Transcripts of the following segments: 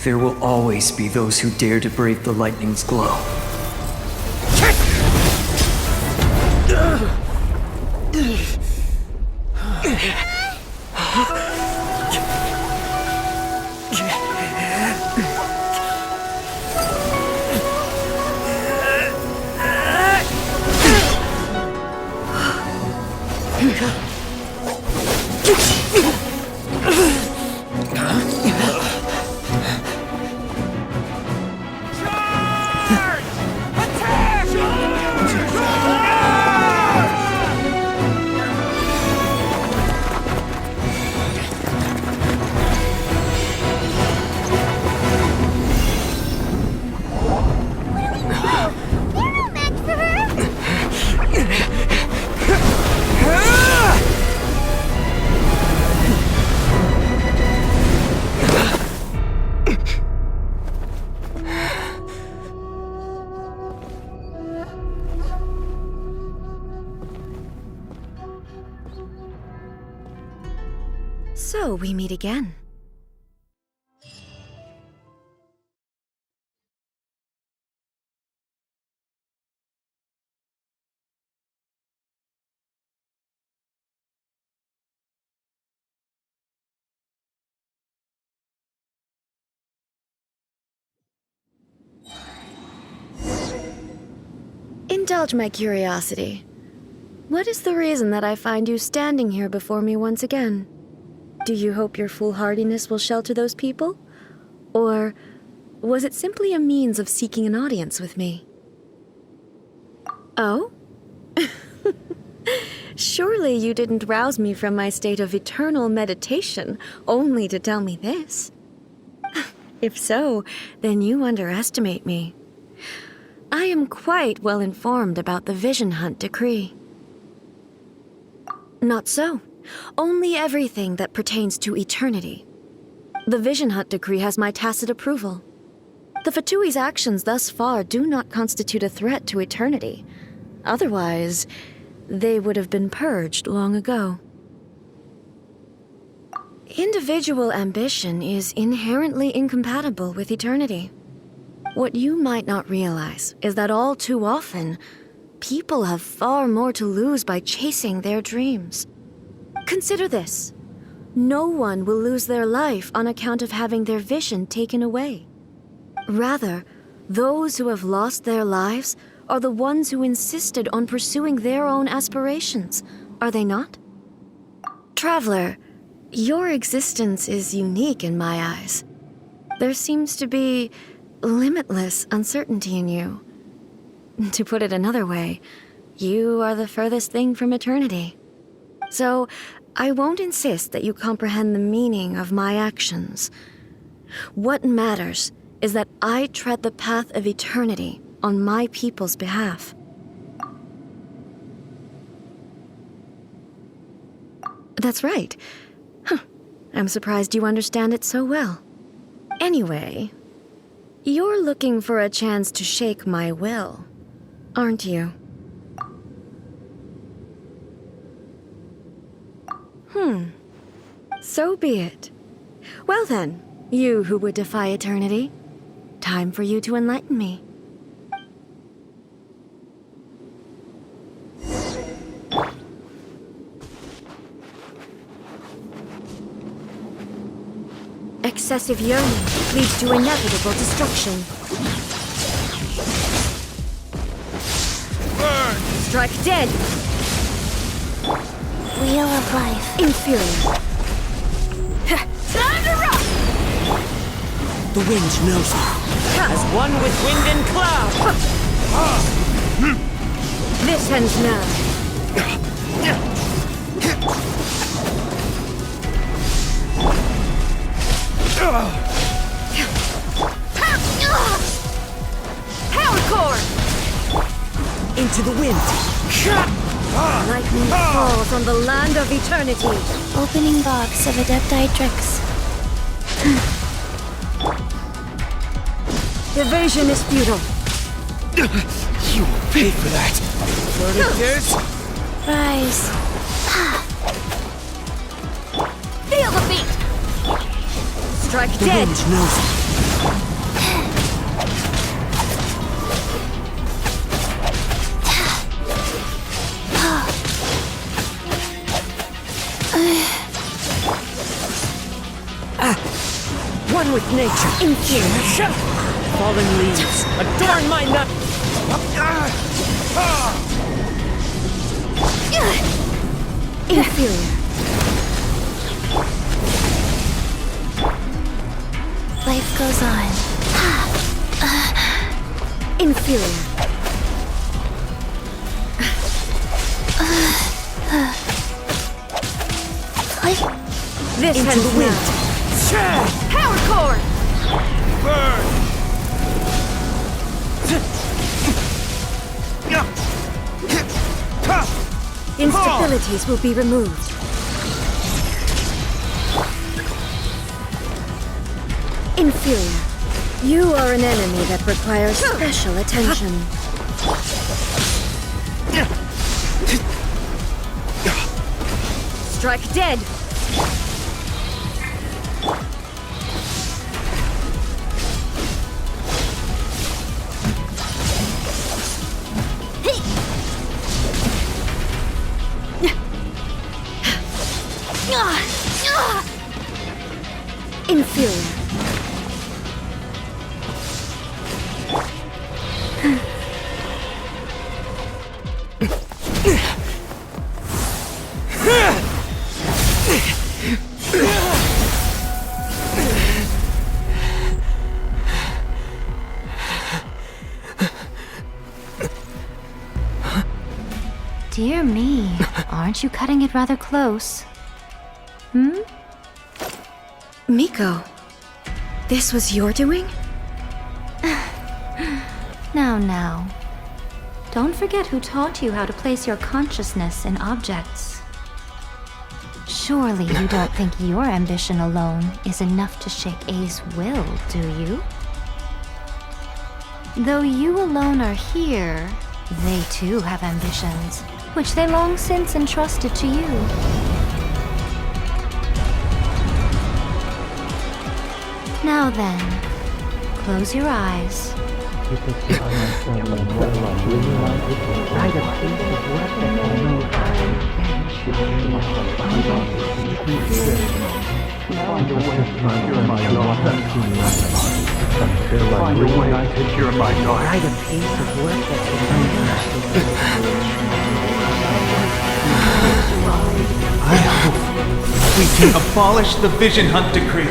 there will always be those who dare to brave the lightning's glow. So we meet again. Indulge my curiosity. What is the reason that I find you standing here before me once again? Do you hope your foolhardiness will shelter those people? Or was it simply a means of seeking an audience with me? Oh? Surely you didn't rouse me from my state of eternal meditation only to tell me this. If so, then you underestimate me. I am quite well informed about the Vision Hunt decree. Not so. Only everything that pertains to eternity. The Vision Hunt decree has my tacit approval. The Fatui's actions thus far do not constitute a threat to eternity. Otherwise, they would have been purged long ago. Individual ambition is inherently incompatible with eternity. What you might not realize is that all too often, people have far more to lose by chasing their dreams. Consider this. No one will lose their life on account of having their vision taken away. Rather, those who have lost their lives are the ones who insisted on pursuing their own aspirations, are they not? Traveler, your existence is unique in my eyes. There seems to be limitless uncertainty in you. To put it another way, you are the furthest thing from eternity. So, I won't insist that you comprehend the meaning of my actions. What matters is that I tread the path of eternity on my people's behalf. That's right. I'm surprised you understand it so well. Anyway, you're looking for a chance to shake my will, aren't you? So be it. Well then, you who would defy eternity, time for you to enlighten me. Excessive yearning leads to inevitable destruction. Burn! Strike dead! Wheel of life. Inferior. Time to rock! The wind knows me. As one with wind and cloud. This ends now. Power core! Into the wind. Lightning falls on the land of eternity. Opening box of Adepti Tricks. Evasion is futile. You will pay for that. Verdict Rise. Feel the beat! Strike The dead! wind knows it. One with nature. Inferior. Fallen leaves adorn my nut. Inferior. Life goes on. Inferior. This Into ends the wind. now. Power core! Instabilities will be removed. Inferior. You are an enemy that requires special attention. Strike dead! Inferior. Dear me, aren't you cutting it rather close? Hmm? Miko, this was your doing? Now. Don't forget who taught you how to place your consciousness in objects. Surely you don't think your ambition alone is enough to shake A's will, do you? Though you alone are here, they too have ambitions, which they long since entrusted to you. Now then, close your eyes. I hope we can abolish the Vision Hunt Decree.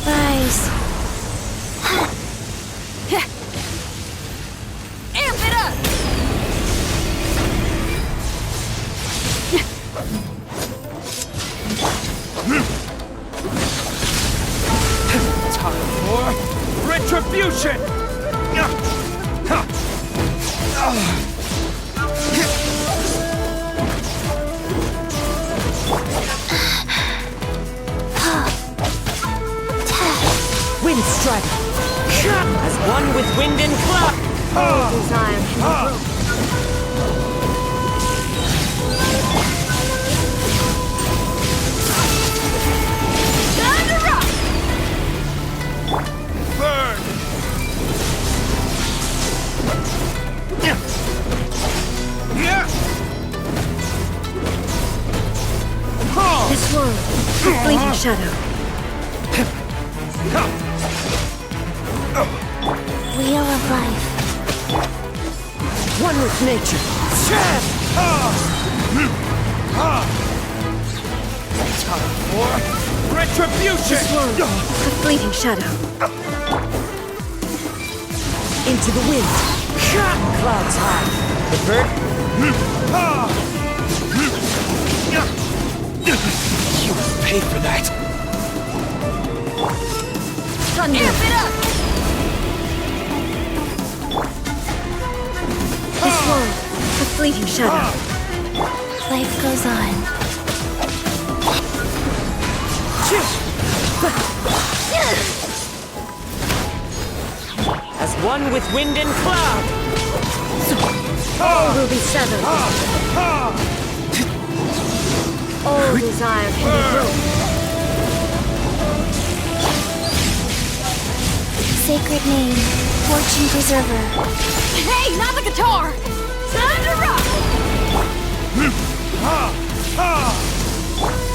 Rise. Amp it up! Time for retribution! Wind strike. As one with wind and cloud. Desire can be broken. Time to rock! Burn! This world, a fleeting shadow. Wheel of life. One with nature. Time for retribution! This world, a fleeting shadow. Into the wind. Clouds high. The bird. You will pay for that! Thunder. Amp it up! This world, a fleeting shadow. Life goes on. As one with wind and cloud! All will be severed. All desire can be broken. Sacred name, fortune preserver. Hey, not the guitar! Time to rock!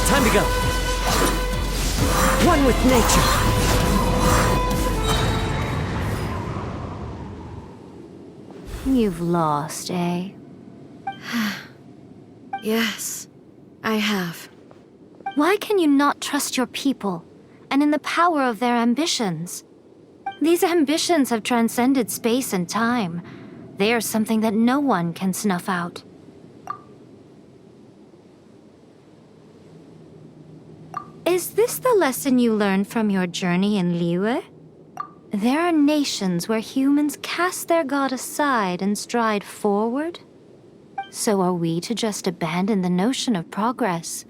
Time to go. One with nature. You've lost, eh? Yes, I have. Why can you not trust your people, and in the power of their ambitions? These ambitions have transcended space and time. They are something that no one can snuff out. Is this the lesson you learned from your journey in Liyue? There are nations where humans cast their god aside and stride forward. So are we to just abandon the notion of progress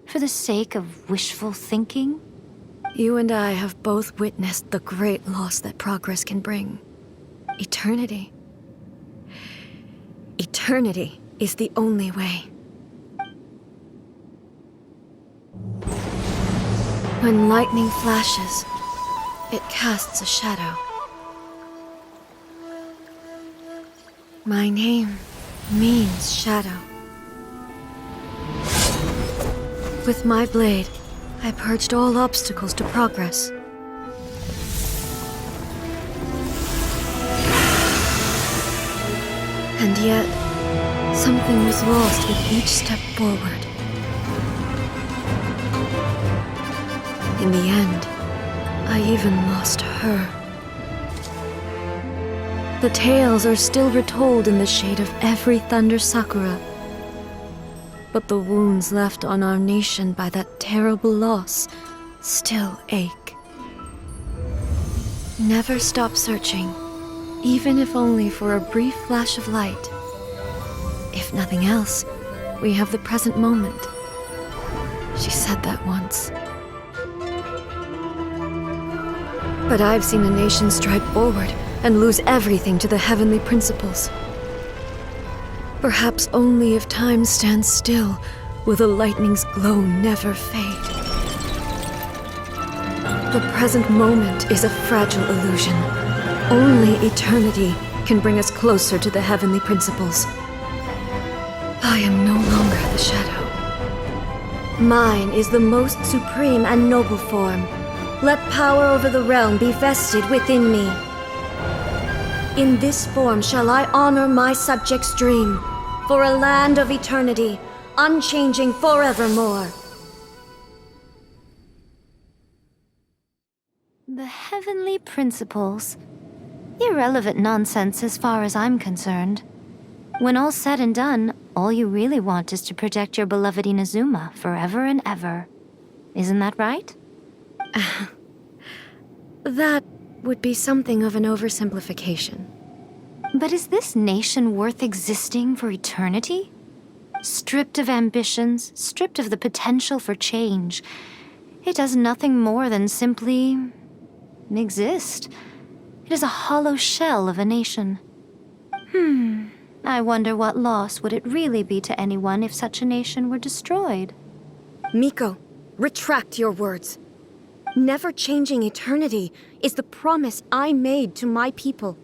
for the sake of wishful thinking? You and I have both witnessed the great loss that progress can bring. Eternity. Eternity is the only way. When lightning flashes, it casts a shadow. My name means shadow. With my blade, I purged all obstacles to progress. And yet, something was lost with each step forward. In the end, I even lost her. The tales are still retold in the shade of every thunder sakura. But the wounds left on our nation by that terrible loss still ache. Never stop searching, even if only for a brief flash of light. If nothing else, we have the present moment. She said that once. But I've seen a nation stride forward and lose everything to the heavenly principles. Perhaps only if time stands still will the lightning's glow never fade. The present moment is a fragile illusion. Only eternity can bring us closer to the heavenly principles. I am no longer the shadow. Mine is the most supreme and noble form. Let power over the realm be vested within me. In this form shall I honor my subjects' dream, for a land of eternity, unchanging forevermore. The heavenly principles. Irrelevant nonsense as far as I'm concerned. When all's said and done, all you really want is to protect your beloved Inazuma forever and ever. Isn't that right? That would be something of an oversimplification. But is this nation worth existing for eternity? Stripped of ambitions, stripped of the potential for change, it does nothing more than simply exist. It is a hollow shell of a nation. I wonder what loss would it really be to anyone if such a nation were destroyed? Miko, retract your words. Never changing eternity is the promise I made to my people.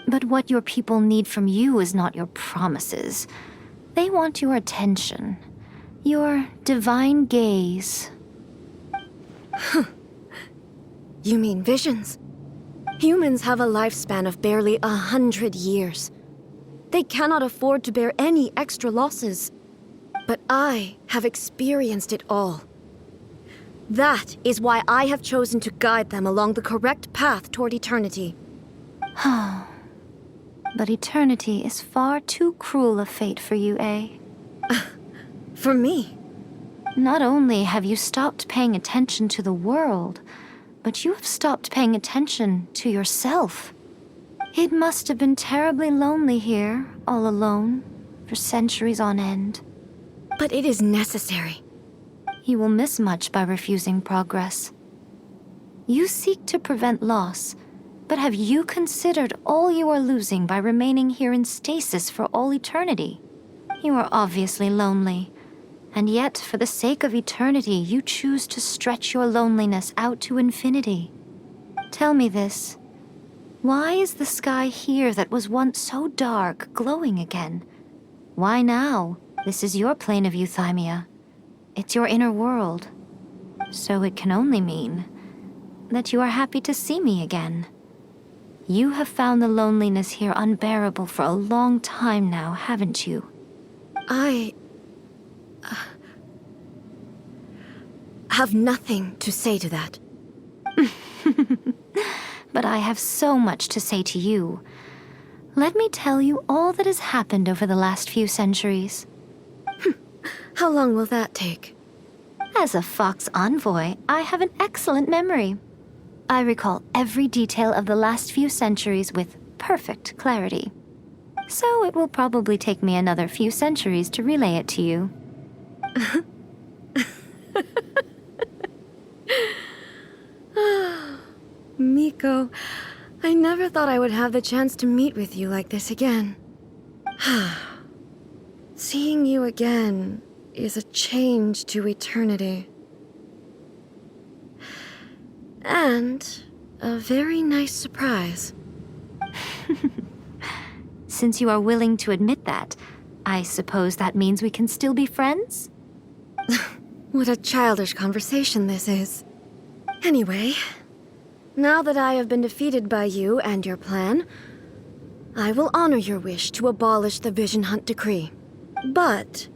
But what your people need from you is not your promises. They want your attention, your divine gaze. You mean visions? Humans have a lifespan of barely 100 years. They cannot afford to bear any extra losses. But I have experienced it all. That is why I have chosen to guide them along the correct path toward eternity. But eternity is far too cruel a fate for you, eh? For me? Not only have you stopped paying attention to the world, but you have stopped paying attention to yourself. It must have been terribly lonely here, all alone, for centuries on end. But it is necessary. You will miss much by refusing progress. You seek to prevent loss, But have you considered all you are losing by remaining here in stasis for all eternity? You are obviously lonely, and yet for the sake of eternity, you choose to stretch your loneliness out to infinity. Tell me this. Why is the sky here that was once so dark glowing again? Why now? This is your plane of euthymia. It's your inner world. So it can only mean that you are happy to see me again. You have found the loneliness here unbearable for a long time now, haven't you? I have nothing to say to that. But I have so much to say to you. Let me tell you all that has happened over the last few centuries. How long will that take? As a Fox envoy, I have an excellent memory. I recall every detail of the last few centuries with perfect clarity. So it will probably take me another few centuries to relay it to you. Miko, I never thought I would have the chance to meet with you like this again. Seeing you again is a change to eternity. And a very nice surprise. Since you are willing to admit that, I suppose that means we can still be friends? What a childish conversation this is. Anyway, now that I have been defeated by you and your plan, I will honor your wish to abolish the Vision Hunt Decree. But,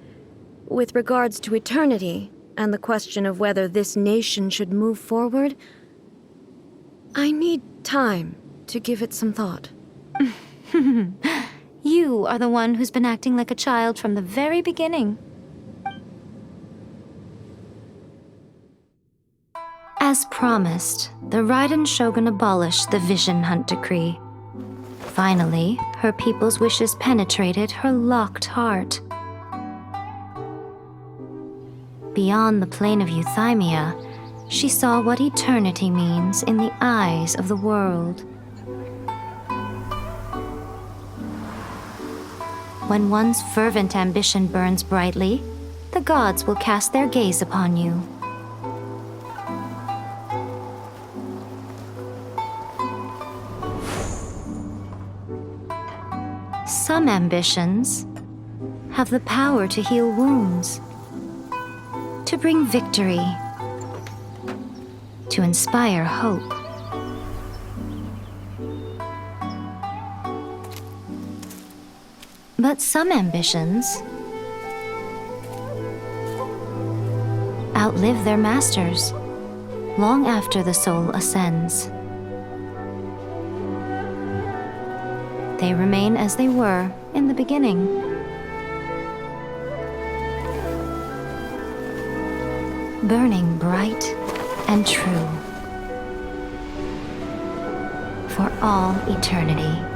with regards to eternity and the question of whether this nation should move forward, I need time to give it some thought. You are the one who's been acting like a child from the very beginning. As promised, the Raiden Shogun abolished the Vision Hunt Decree. Finally, her people's wishes penetrated her locked heart. Beyond the plane of euthymia, she saw what eternity means in the eyes of the world. When one's fervent ambition burns brightly, the gods will cast their gaze upon you. Some ambitions have the power to heal wounds, to bring victory, to inspire hope. But some ambitions outlive their masters long after the soul ascends. They remain as they were in the beginning. Burning bright and true for all eternity.